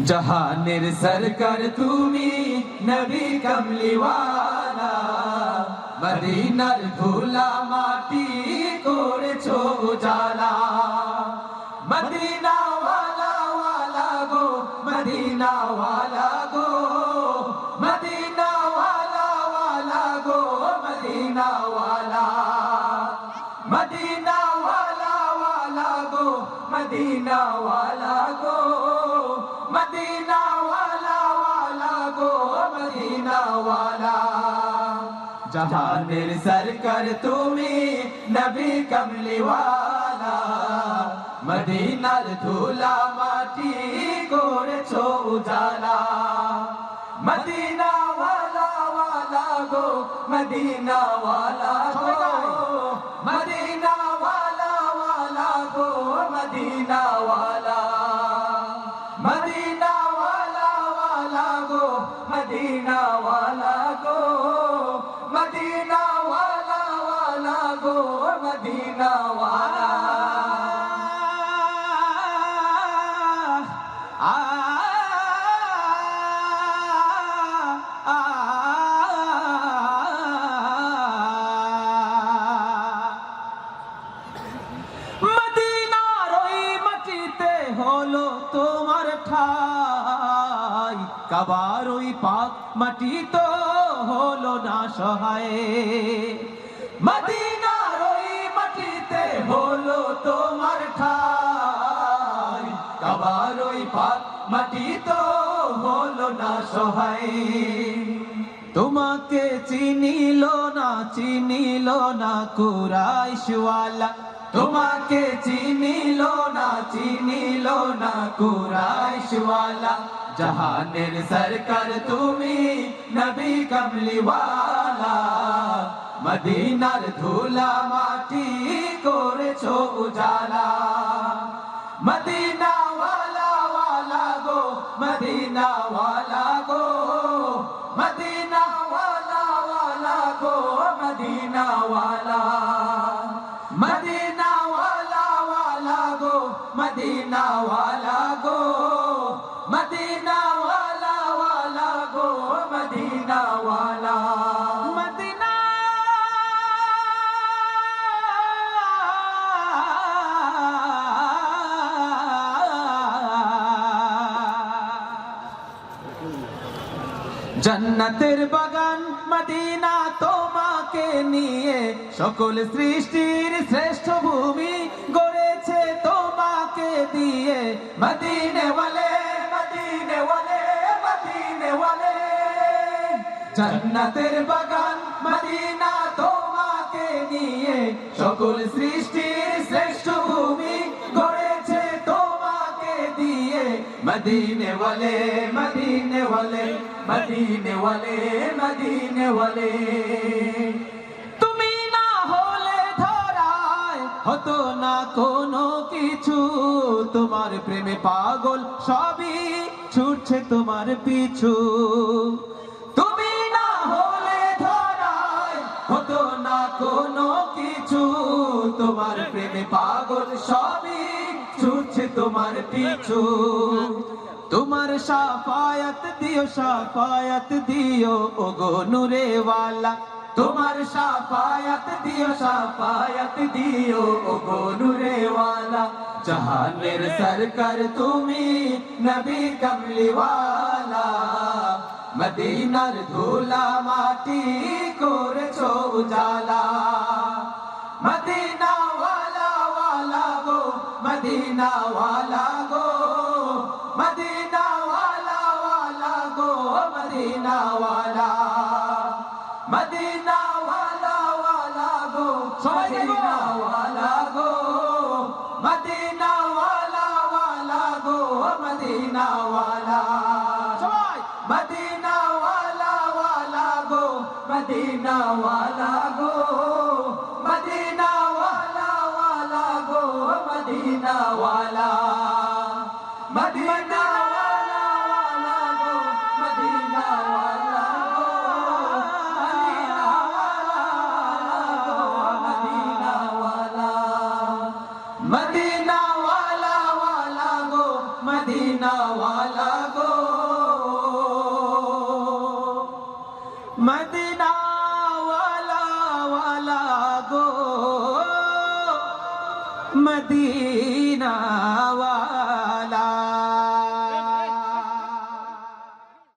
জাহানের সরকার তুমি নবী কমলিওয়ালা, মদিনার ধুলা মাটি করেছো উজালা। মদিনা ওয়ালা ওয়ালা গো, মদিনা ওয়ালা গো, মদিনা ওয়ালা ওয়ালা গো, মদিনা ওয়ালা। মদিনা ওয়ালা ওয়ালা গো, মদিনা ওয়ালা গো, মদিনা ওয়ালা ওয়ালা গো, মদিনা ওয়ালা। জাহানের সরকার তুমি নবী কমলিওয়ালা, মদিনার ধুলা মাটি করেছো উজালা। মদিনা ওয়ালা ওয়ালা গো, মদিনা ওয়ালা গো, মদিনা ওয়ালা ওয়ালা গো, মদিনা ওয়ালা। মদিনা ওয়ালা ওয়ালা গো, মদিনা ওয়ালা গো, মদিনা ওয়ালা ওয়ালা গো, মদিনা ওয়ালা। মদিনার ওই মাটিতে হলো তোমার ঠাই, কাবার ওই পাক মাটি তো হলো না সহায়। মদিনার ওই মাটিতে হলো তোমার ঠাই, কাবার ওই পাক মাটি তো হলো না সহায়। তোমাকে চিনিল না কুরাইশওয়ালা, তোমাকে চিনিল না কুরাইশওয়ালা। জাহানের সরকার তুমি নবী কমলিওয়ালা, মদিনার ধুলা মাটি করেছো উজালা। মদিনা ওয়ালা ওয়ালা গো, মদিনা ওয়ালা গো, মদিনা ওয়ালা ওয়ালা গো, মদিনা ওয়ালা। মদিনা ওয়ালা ওয়ালা গো, মদিনা ওয়ালা গো, মদিনা ওয়ালা ওয়ালা গো, মদিনা ওয়ালা। মদিনা জান্নাতের বাগান মদিনা তোমাকে নিয়ে, সকল সৃষ্টির শ্রেষ্ঠ ভূমি গড়েছে তোমাকে দিয়ে। মদিনে ওয়ালে, মদিনে ওয়ালে, মদিনে ওয়ালে। জান্নাতের বাগান মদিনা তোমাকে নিয়ে, সকল সৃষ্টির শ্রেষ্ঠ ভূমি গড়েছে তোমাকে দিয়ে। মদিনে ওয়ালে, মদিনে ওয়ালে, মদিনে ওয়ালে, মদিনে ওয়ালে। তুমি না হলে ধরায় হতো না কোনো কিছু, তোমার প্রেমে পাগল সবই ছুটছে তোমার পিছু। তুমি না হলে ধরায় হতো না কোনো কিছু, তোমার প্রেমে পাগল সবই ছুটছে তোমার পিছু। তোমার শাফায়াত দিও ওগো নূরে ওয়ালা, তোমার শাফায়াত দিও ওগো নূরে ওয়ালা। জাহানের সরকার তুমি নবী কমলিওয়ালা, মদিনার ধুলা মাটি করেছো উজালা। মদিনা ওয়ালা ওয়ালা গো, মদিনা ওয়ালা গো, মদিনা ওয়ালা ওয়ালা গো, মদিনা ওয়ালা। মদিনা ওয়ালা ওয়ালা গো, মদিনা ওয়ালা গো, মদিনা ওয়ালা ওয়ালা গো, মদিনা ওয়ালা। মদিনা ওয়ালা ওয়ালা গো, মদিনা ওয়ালা গো, মদিনা ওয়ালা ওয়ালা গো, মদিনা ওয়ালা। মদিনা ওয়ালা ওয়ালা গো, মদিনা ওয়ালা গো, মদিনা ওয়ালা গো, মদিনা ওয়ালা। মদিনা ওয়ালা গো, মদিনা ওয়ালা। গো মদিনা ওয়ালা গো মদিনা